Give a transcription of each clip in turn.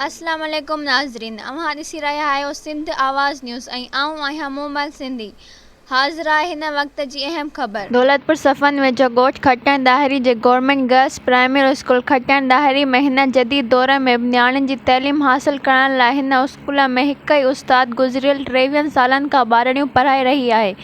अस्सलाम वालेकुम नाज़रीन, अव्हां ॾिसी रहिया आहियो सिंध आवाज़ न्यूज़ ऐं आऊं आहियां मोबाइल सिंधी। हाज़िर आहे हिन वक़्त जी अहम ख़बर। दौलतपुर सफ़न वेझो ॻोठ खटण दाहिरी जे गवर्नमेंट गर्ल्स प्राइमरी स्कूल खटण दाहिरी में हिन जदीद दौर में नियाणियुनि जी तइलीम हासिल करण लाइ हिन स्कूल में हिकु ई उस्ताद गुज़िरियल 23 सालनि खां ॿारड़ियूं पढ़ाए रही आहे।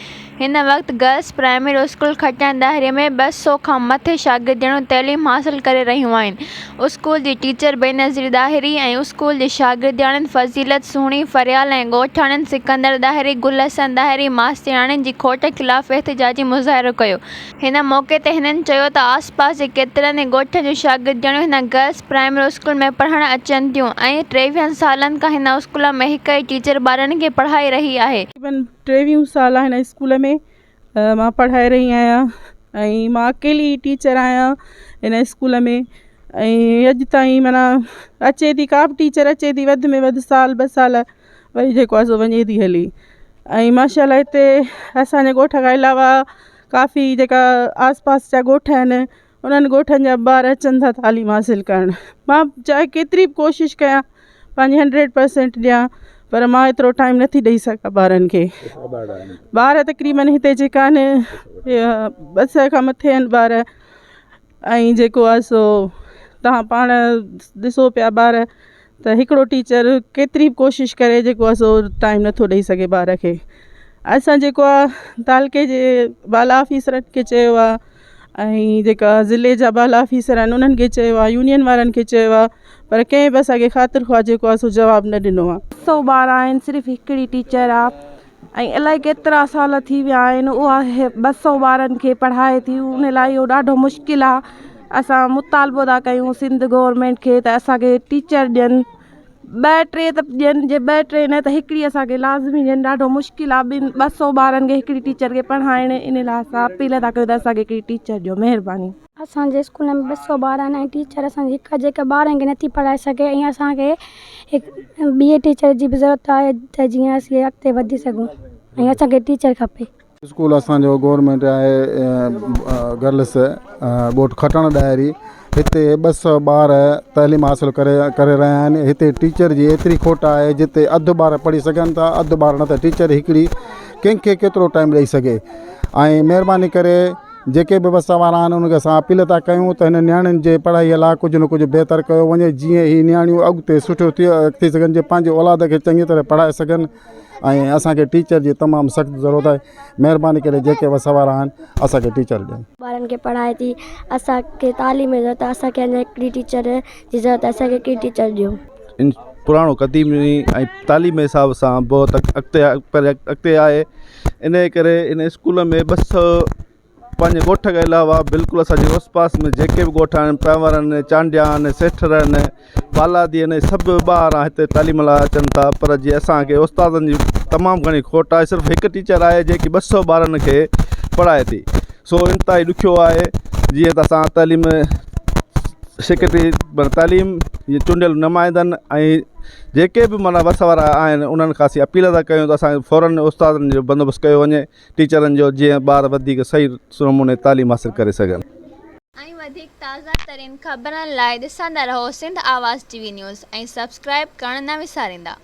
हिन वक़्त गर्ल्स प्राइमरी स्कूल खटण दाहिरी में 200 खां मथे शागिर्दियूं तइलीम हासिल करे रहियूं आहिनि। स्कूल जी टीचर बेनज़ीर दाहिरी ऐं स्कूल जी शागिर्दियाणियुनि फ़ज़ीलत सुहिणी फरियाल ऐं ॻोठाणनि सिकंदर दाहिरी गुलहसन दाहिरी मास्तियाणियुनि जी खोट ख़िलाफ़ एहतिजाजी मुज़ाहिरो कयो। हिन मौक़े ते हिननि चयो त आसपास जे केतिरनि ई ॻोठनि जूं शागिर्दियाणियूं हिन गर्ल्स प्राइमरी स्कूल में पढ़णु अचनि थियूं ऐं 23 सालनि खां हिन स्कूल में हिक ई टीचर ॿारनि खे पढ़ाए रही आहे। 23 साल हिन स्कूल में मां पढ़ाए रही आहियां ऐं मां अकेली टीचर आहियां हिन स्कूल में। ऐं अॼु ताईं माना अचे थी का बि टीचर अचे थी वधि में वधि साल 2 साल वरी जेको आहे सो वञे थी हली। ऐं माशाल्लाह हिते असांजे ॻोठ खां अलावा काफ़ी जेका आसपास जा ॻोठ आहिनि उन्हनि ॻोठनि जा ॿार अचनि था तालीम हासिल करणु। मां चाहे केतिरी बि कोशिशि कयां पंहिंजी 100% ॾियां पर मां एतिरो टाइम नथी ॾेई सघां ॿारनि खे। ॿार तक़रीबन हिते जेका आहिनि 200 खां मथे आहिनि ॿार। ऐं जेको आहे सो तव्हां पाण ॾिसो पिया ॿार त हिकिड़ो टीचर केतिरी बि कोशिशि करे जेको आहे सो टाइम नथो ॾेई सघे ॿार खे। असां जेको आहे तालके जे बाला ऑफिसरनि खे चयो आहे ऐं जेका ज़िले जा बाला ऑफिसर आहिनि उन्हनि खे चयो आहे, यूनियन वारनि खे चयो आहे, पर कंहिं बि असांखे ख़ातिर ख़्वाह जेको आहे सो जवाबु न ॾिनो आहे। 100 ॿार आहिनि, सिर्फ़ु हिकिड़ी टीचर आहे ऐं इलाही केतिरा साल थी विया आहिनि उहा 200 ॿारनि खे पढ़ाए थी। उन लाइ इहो ॾाढो मुश्किल आहे। असां मुतालबो था कयूं सिंध गवर्नमेंट खे त असांखे टीचर ॾियनि, 2-3 त ॾियनि, जे 2-3 न त हिकिड़ी असांखे लाज़मी ॾियनि। ॾाढो मुश्किल आहे 200 ॿारनि खे हिकिड़ी टीचर खे पढ़ाइण। इन लाइ असां अपील था कयूं त असांखे हिकिड़ी टीचर ॾियो, महिरबानी। असांजे स्कूल में 200 ॿार आहिनि ऐं टीचर असांजी हिकु जेका ॿारनि खे नथी पढ़ाए सघे ऐं असांखे हिकु ॿिए टीचर जी बि ज़रूरत आहे त जीअं असीं अॻिते वधी सघूं ऐं असांखे टीचर खपे। स्कूल असांजो गवर्नमेंट आहे गर्ल्स ॻोठ खटण दाहिरी। हिते 200 ॿार तइलीम हासिल करे रहिया आहिनि। हिते टीचर जी एतिरी खोट आहे जिते अधु ॿार पढ़ी सघनि था, अधु ॿार न त टीचर हिकिड़ी कंहिंखे केतिरो टाइम ॾेई सघे। ऐं महिरबानी करे जेके बि बस वारा आहिनि उनखे असां अपील था कयूं त हिन नियाणियुनि जे पढ़ाईअ लाइ कुझु न कुझु बहितर कयो वञे जीअं ही नियाणियूं अॻिते सुठो थी सघनि, जे पंहिंजे औलाद खे चङी तरह पढ़ाए सघनि। ऐं असांखे टीचर जी तमामु सख़्तु ज़रूरत आहे। महिरबानी करे जेके बस वारा आहिनि असांखे टीचर ॾियनि। ॿारनि खे पढ़ाए थी, असांखे तालीम जी ज़रूरत आहे, असांखे अञा हिकिड़ी टीचर जी ज़रूरत आहे, असांखे हिकिड़ी टीचर ॾियो। इन पुराणो क़दीमी ऐं तालीम जे हिसाब सां बहुत अॻिते आहे। इन करे इन स्कूल में 200 पंहिंजे ॻोठ खां अलावा बिल्कुलु असांजे आस पास में जेके बि ॻोठ आहिनि, प्रांवर आहिनि, चांडिया आहिनि, सेठर आहिनि, बालादी आहिनि, सभु ॿार हिते तालीम लाइ अचनि था। पर जीअं असांखे उस्तादनि जी तमामु घणी खोट आहे। सिर्फ़ु हिकु टीचर आहे जेकी 200 ॿारनि खे पढ़ाए थी। सो इंतिहाई ॾुखियो आहे। जीअं त असां तालीम सेक्रेटरी तालीम चूंडियल नुमाइंदनि ऐं जेके बि माना बस वारा आहिनि उन्हनि खां असीं अपील था कयूं त असांखे फ़ौरन उस्तादनि जो बंदोबस्तु कयो वञे टीचरनि जो, जीअं ॿार वधीक सही नमूने तालीम हासिल करे सघनि। ऐं वधीक ताज़ा तरीन ख़बरनि लाइ ॾिसंदा रहो सिंध आवाज़ टीवी न्यूज़ ऐं सब्सक्राइब करणु न विसारींदा।